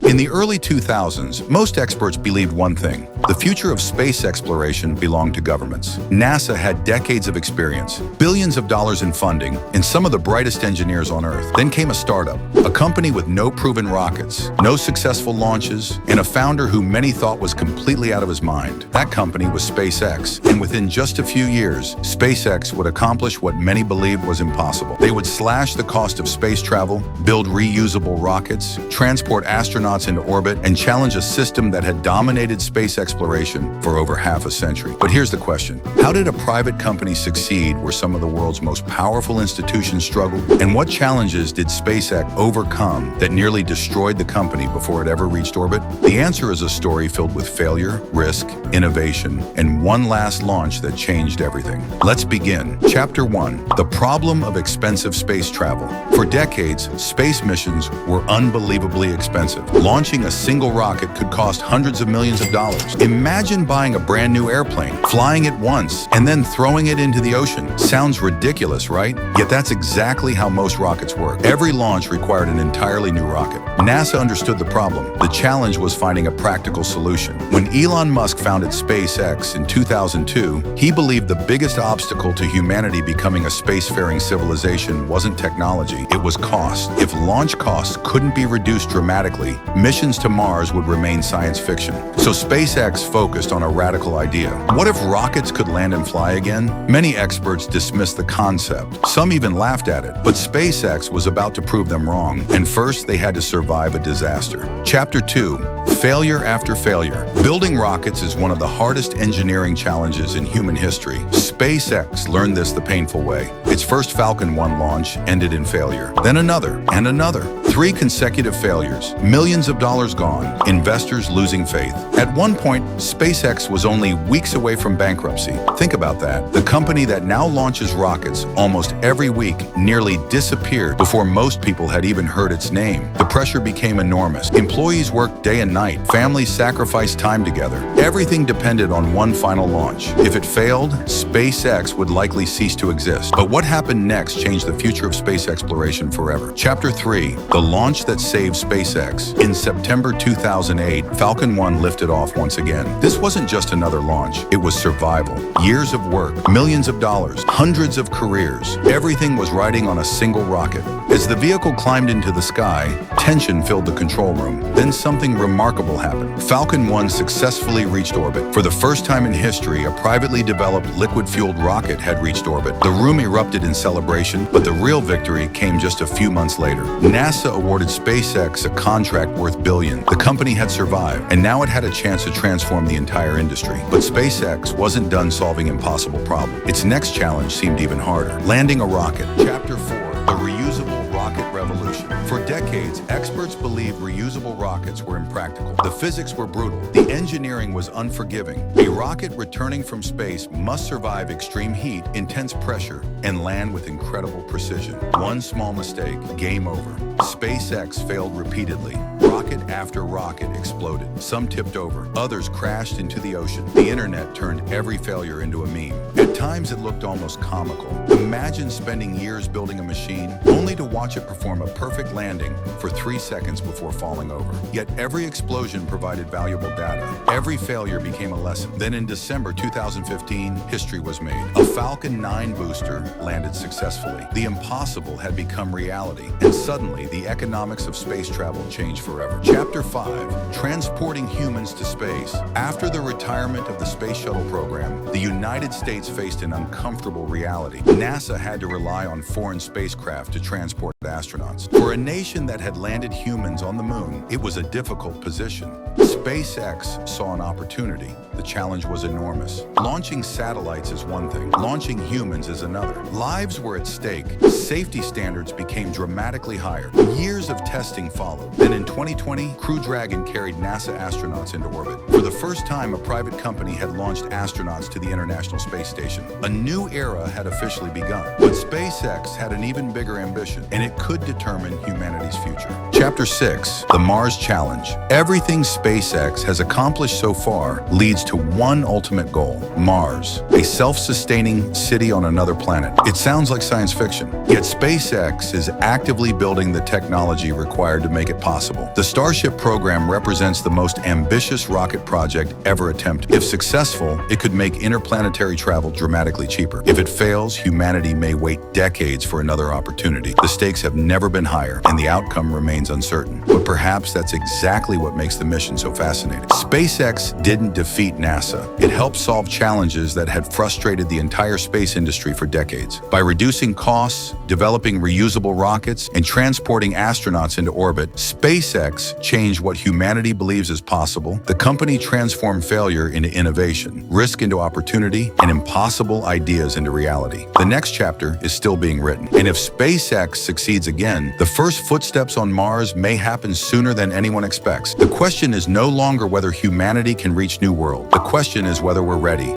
In the early 2000s, most experts believed one thing: the future of space exploration belonged to governments. NASA had decades of experience, billions of dollars in funding, and some of the brightest engineers on Earth. Then came a startup, a company with no proven rockets, no successful launches, and a founder who many thought was completely out of his mind. That company was SpaceX, and within just a few years, SpaceX would accomplish what many believed was impossible. They would slash the cost of space travel, build reusable rockets, transport astronauts into orbit, and challenge a system that had dominated space exploration for over half a century. But here's the question: how did a private company succeed where some of the world's most powerful institutions struggled? And what challenges did SpaceX overcome that nearly destroyed the company before it ever reached orbit? The answer is a story filled with failure, risk, innovation, and one last launch that changed everything. Let's begin. Chapter 1: The problem of expensive space travel. For decades, space missions were unbelievably expensive. Launching a single rocket could cost hundreds of millions of dollars. Imagine buying a brand new airplane, flying it once, and then throwing it into the ocean. Sounds ridiculous, right? Yet that's exactly how most rockets work. Every launch required an entirely new rocket. NASA understood the problem. The challenge was finding a practical solution. When Elon Musk founded SpaceX in 2002, he believed the biggest obstacle to humanity becoming a spacefaring civilization wasn't technology, it was cost. If launch costs couldn't be reduced dramatically, missions to Mars would remain science fiction. So SpaceX focused on a radical idea. What if rockets could land and fly again? Many experts dismissed the concept. Some even laughed at it. But SpaceX was about to prove them wrong, and first they had to survive a disaster. Chapter 2: Failure after failure. Building rockets is one of the hardest engineering challenges in human history. SpaceX learned this the painful way. Its first Falcon 1 launch ended in failure. Then another, and another. 3 consecutive failures, millions of dollars gone, investors losing faith. At one point, SpaceX was only weeks away from bankruptcy. Think about that. The company that now launches rockets almost every week nearly disappeared before most people had even heard its name. The pressure became enormous. Employees worked day and night. Families sacrificed time together. Everything depended on one final launch. If it failed, SpaceX would likely cease to exist. But what happened next changed the future of space exploration forever. Chapter 3: The launch that saved SpaceX. In September 2008, Falcon 1 lifted off once again. This wasn't just another launch, it was survival. Years of work, millions of dollars, hundreds of careers. Everything was riding on a single rocket. As the vehicle climbed into the sky, tension filled the control room. Then something remarkable happened. Falcon 1 successfully reached orbit. For the first time in history, a privately developed liquid-fueled rocket had reached orbit. The room erupted in celebration, but the real victory came just a few months later. NASA awarded SpaceX a contract worth billions. The company had survived, and now it had a chance to transform the entire industry. But SpaceX wasn't done solving impossible problems. Its next challenge seemed even harder: landing a rocket. Chapter 4: The reusable rocket revolution. For decades, experts believed reusable rockets were impractical. The physics were brutal. The engineering was unforgiving. A rocket returning from space must survive extreme heat, intense pressure, and land with incredible precision. One small mistake, game over. SpaceX failed repeatedly. Rocket after rocket exploded. Some tipped over. Others crashed into the ocean. The internet turned every failure into a meme. At times it looked almost comical. Imagine spending years building a machine only to watch it perform a perfect landing for 3 seconds before falling over. Yet every explosion provided valuable data. Every failure became a lesson. Then in December 2015, history was made. A Falcon 9 booster landed successfully. The impossible had become reality, and suddenly the economics of space travel changed forever. Chapter 5: Transporting humans to space. After the retirement of the Space Shuttle program, the United States faced an uncomfortable reality. NASA had to rely on foreign spacecraft to transport astronauts. For a nation that had landed humans on the moon, it was a difficult position. SpaceX saw an opportunity. The challenge was enormous. Launching satellites is one thing. Launching humans is another. Lives were at stake. Safety standards became dramatically higher. Years of testing followed. Then in 2020, Crew Dragon carried NASA astronauts into orbit. For the first time, a private company had launched astronauts to the International Space Station. A new era had officially begun. But SpaceX had an even bigger ambition, and it could determine humanity's future. Chapter 6: The Mars Challenge. Everything SpaceX has accomplished so far leads to one ultimate goal: Mars, a self-sustaining city on another planet. It sounds like science fiction, yet SpaceX is actively building the technology required to make it possible. The Starship Starship program represents the most ambitious rocket project ever attempted. If successful, it could make interplanetary travel dramatically cheaper. If it fails, humanity may wait decades for another opportunity. The stakes have never been higher, and the outcome remains uncertain. But perhaps that's exactly what makes the mission so fascinating. SpaceX didn't defeat NASA. It helped solve challenges that had frustrated the entire space industry for decades. By reducing costs, developing reusable rockets, and transporting astronauts into orbit, SpaceX changed what humanity believes is possible. The company transformed failure into innovation, risk into opportunity, and impossible ideas into reality. The next chapter is still being written. And if SpaceX succeeds again, the first footsteps on Mars may happen sooner than anyone expects. The question is no longer whether humanity can reach new worlds. The question is whether we're ready.